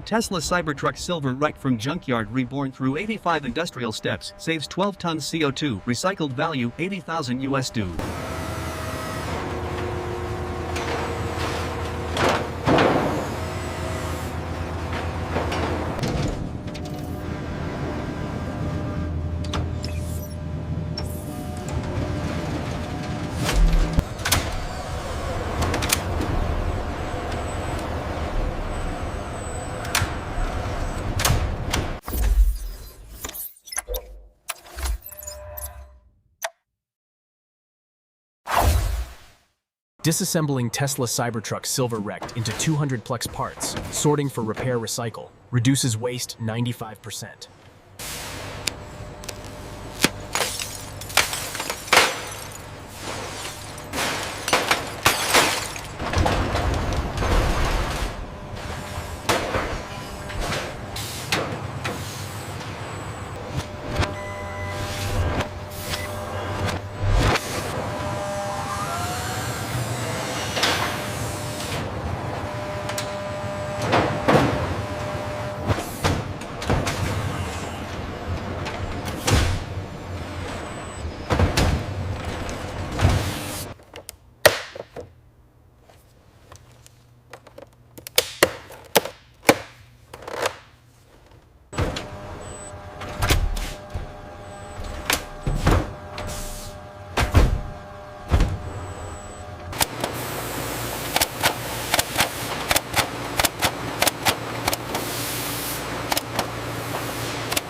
Tesla Cybertruck silver wrecked from junkyard reborn through 85 industrial steps, saves 12 tons CO2, recycled value 80,000 US due. Disassembling Tesla Cybertruck silver wrecked into 200-plex parts, sorting for repair recycle, reduces waste 95%.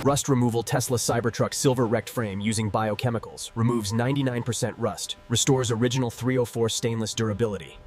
Rust removal Tesla Cybertruck silver wrecked frame using biochemicals, removes 99% rust, restores original 304 stainless durability.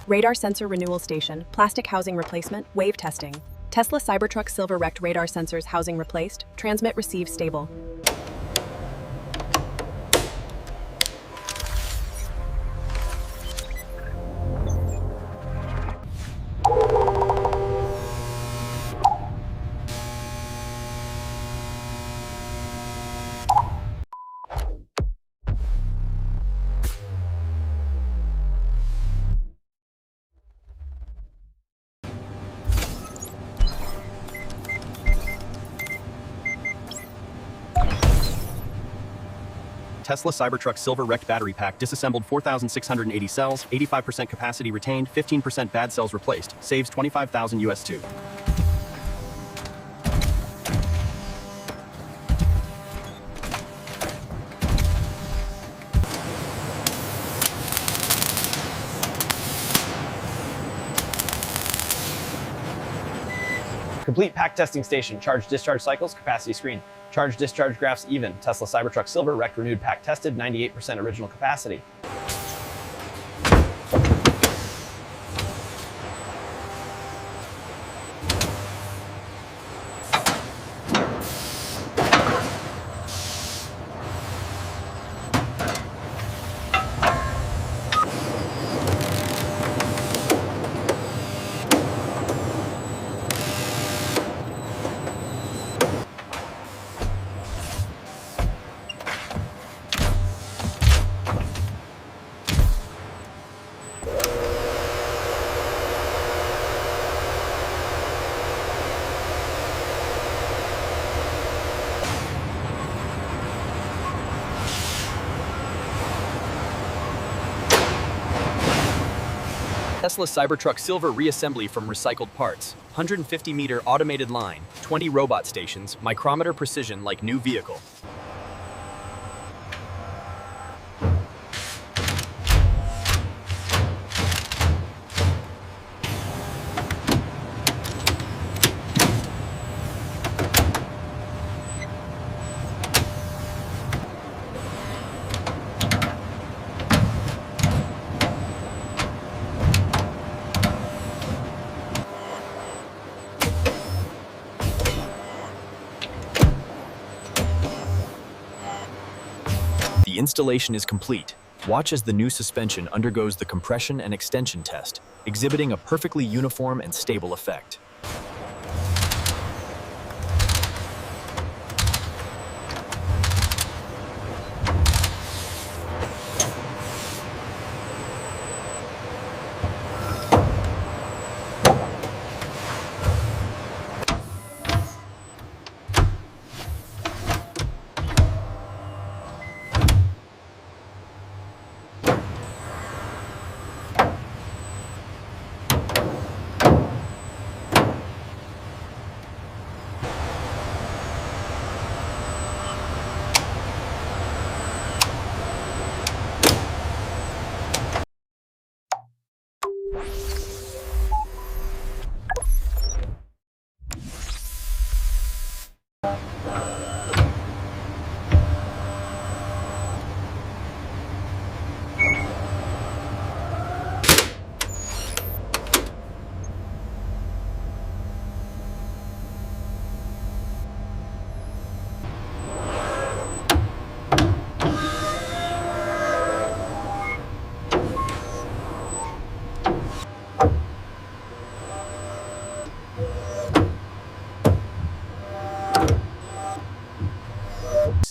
Radar sensor renewal station, plastic housing replacement, wave testing. Tesla Cybertruck silver wrecked radar sensors housing replaced, transmit receive stable. Tesla Cybertruck silver wrecked battery pack disassembled 4,680 cells, 85% capacity retained, 15% bad cells replaced, saves 25,000 US2. Complete pack testing station, charge discharge cycles, capacity screen. Charge discharge graphs even. Tesla Cybertruck silver wrecked renewed pack tested, 98% original capacity. Tesla Cybertruck Silver reassembly from recycled parts. 150-meter automated line, 20 robot stations, micrometer precision like new vehicle. The installation is complete. Watch as the new suspension undergoes the compression and extension test, exhibiting a perfectly uniform and stable effect.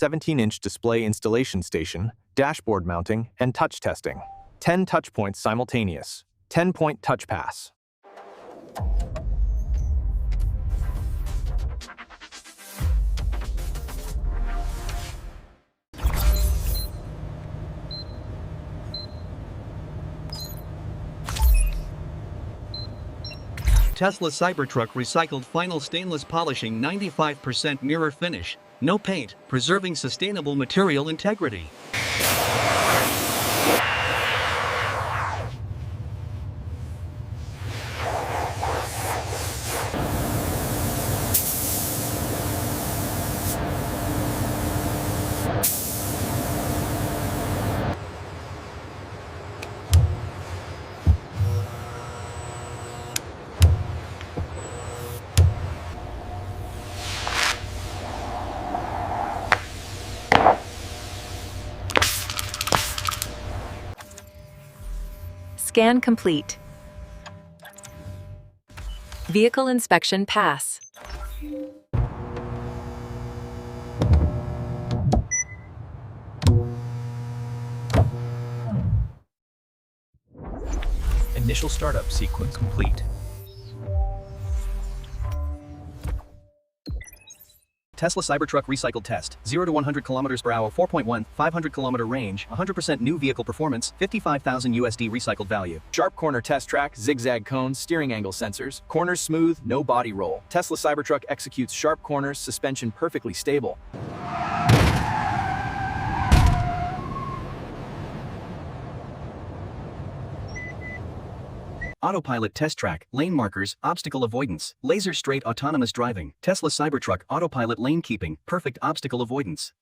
A 17-inch display installation station, dashboard mounting, and touch testing. 10 touch points simultaneous. 10-point touch pass. Tesla Cybertruck recycled final stainless polishing 95% mirror finish. No paint, preserving sustainable material integrity. Scan complete. Vehicle inspection pass. Initial startup sequence complete. Tesla Cybertruck recycled test. 0 to 100 kilometers per hour, 4.1, 500 kilometer range, 100% new vehicle performance, 55,000 USD recycled value. Sharp corner test track, zigzag cones, steering angle sensors. Corners smooth, no body roll. Tesla Cybertruck executes sharp corners, suspension perfectly stable. Autopilot test track, lane markers, obstacle avoidance, laser straight autonomous driving, Tesla Cybertruck autopilot lane keeping, perfect obstacle avoidance.